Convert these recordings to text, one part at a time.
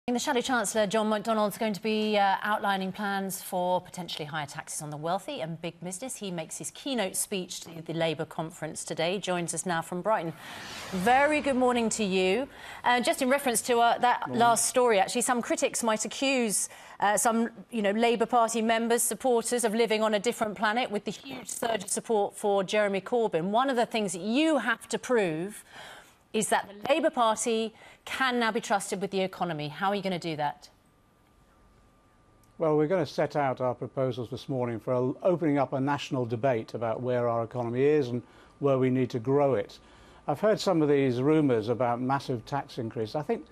The Shadow Chancellor, John McDonnell, is going to be outlining plans for potentially higher taxes on the wealthy and big business. He makes his keynote speech to the Labour conference today. Joins us now from Brighton. Very good morning to you. Just in reference to that last story, actually, some critics might accuse some, Labour Party members, supporters, of living on a different planet with the huge surge of support for Jeremy Corbyn. One of the things that you have to prove is that the Labour Party can now be trusted with the economy. How are you going to do that? Well, we're going to set out our proposals this morning for opening up a national debate about where our economy is and where we need to grow it. I've heard some of these rumours about massive tax increase. I think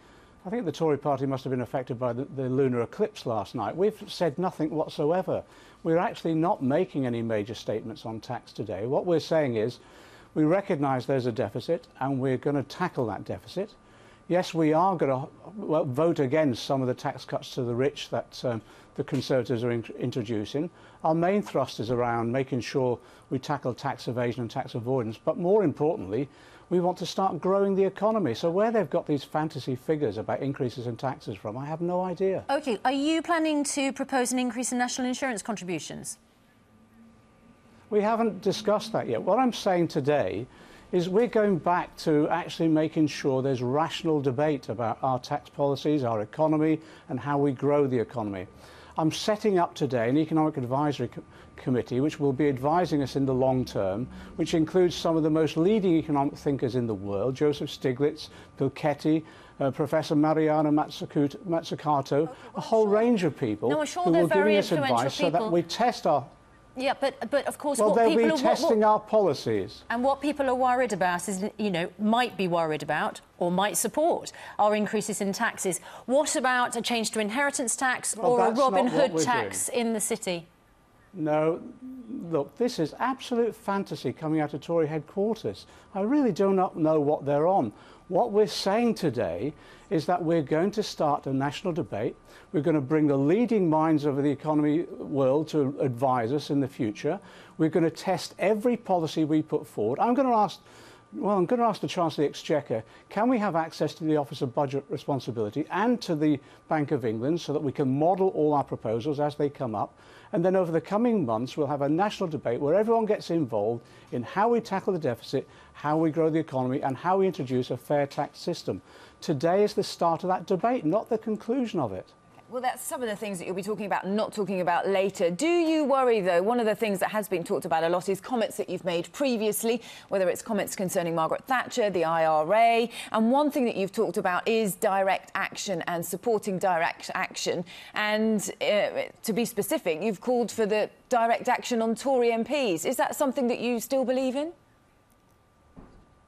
the Tory party must have been affected by the lunar eclipse last night. We've said nothing whatsoever. We're actually not making any major statements on tax today. What we're saying is we recognise there's a deficit and we're going to tackle that deficit. Yes, we are going to vote against some of the tax cuts to the rich that the Conservatives are introducing. Our main thrust is around making sure we tackle tax evasion and tax avoidance, but more importantly, we want to start growing the economy. So where they've got these fantasy figures about increases in taxes from, I have no idea. OK, are you planning to propose an increase in national insurance contributions? We haven't discussed that yet. What I'm saying today is we're going back to actually making sure there's rational debate about our tax policies, our economy, and how we grow the economy. I'm setting up today an economic advisory committee which will be advising us in the long term, which includes some of the most leading economic thinkers in the world, Joseph Stiglitz, Piketty, Professor Mariana Mazzucato, a whole range of people who will give us advice so that we test our... Yeah, but of course, well, they'll be testing our policies. And what people are worried about is, might be worried about or might support are increases in taxes. What about a change to inheritance tax or a Robin Hood tax in the city? No, look, this is absolute fantasy coming out of Tory headquarters. I really do not know what they're on. What we're saying today is that we're going to start a national debate. We're going to bring the leading minds of the economy world to advise us in the future. We're going to test every policy we put forward. I'm going to ask the Chancellor of the Exchequer, can we have access to the Office of Budget Responsibility and to the Bank of England so that we can model all our proposals as they come up? And then over the coming months, we'll have a national debate where everyone gets involved in how we tackle the deficit, how we grow the economy, and how we introduce a fair tax system. Today is the start of that debate, not the conclusion of it. Well, that's some of the things that you'll be talking about and not talking about later. Do you worry, though, one of the things that has been talked about a lot is comments that you've made previously, whether it's comments concerning Margaret Thatcher, the IRA, and one thing that you've talked about is direct action and supporting direct action. And to be specific, you've called for the direct action on Tory MPs. Is that something that you still believe in?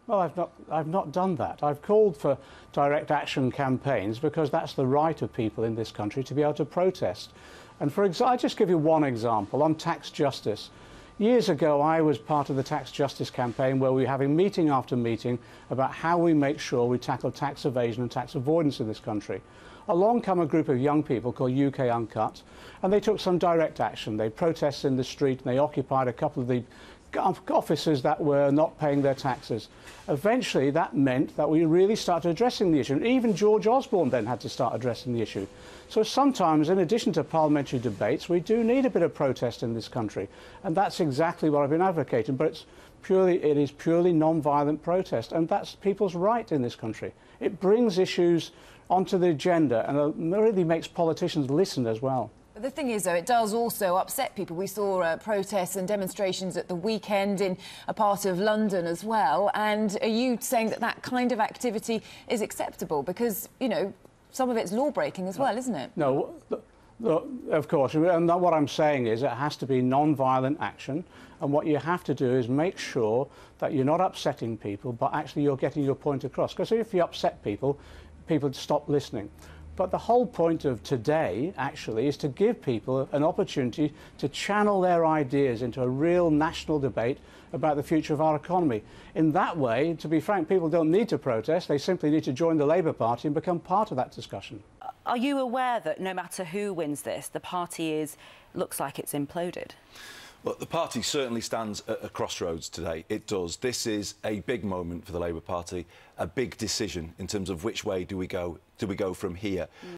Well, I've not done that. I've called for direct action campaigns because that's the right of people in this country to be able to protest. And for example, I'll just give you one example on tax justice. Years ago, I was part of the tax justice campaign where we were having meeting after meeting about how we make sure we tackle tax evasion and tax avoidance in this country. Along come a group of young people called UK Uncut, and they took some direct action. They protested in the street and they occupied a couple of the officers that were not paying their taxes. Eventually, that meant that we really started addressing the issue. Even George Osborne then had to start addressing the issue. So sometimes, in addition to parliamentary debates, we do need a bit of protest in this country. And that's exactly what I've been advocating. But it is purely non-violent protest. And that's people's right in this country. It brings issues onto the agenda and really makes politicians listen as well. But the thing is, though, it does also upset people. We saw protests and demonstrations at the weekend in a part of London as well. And are you saying that that kind of activity is acceptable? Because, some of it's law-breaking as well, isn't it? No, of course. And what I'm saying is it has to be non-violent action. And what you have to do is make sure that you're not upsetting people, but actually you're getting your point across. Because if you upset people, people stop listening. But the whole point of today, actually, is to give people an opportunity to channel their ideas into a real national debate about the future of our economy. In that way, to be frank, people don't need to protest. They simply need to join the Labour Party and become part of that discussion. Are you aware that no matter who wins this, the party looks like it's imploded? Well, the party certainly stands at a crossroads today. It does. This is a big moment for the Labour Party, a big decision in terms of which way do we go from here.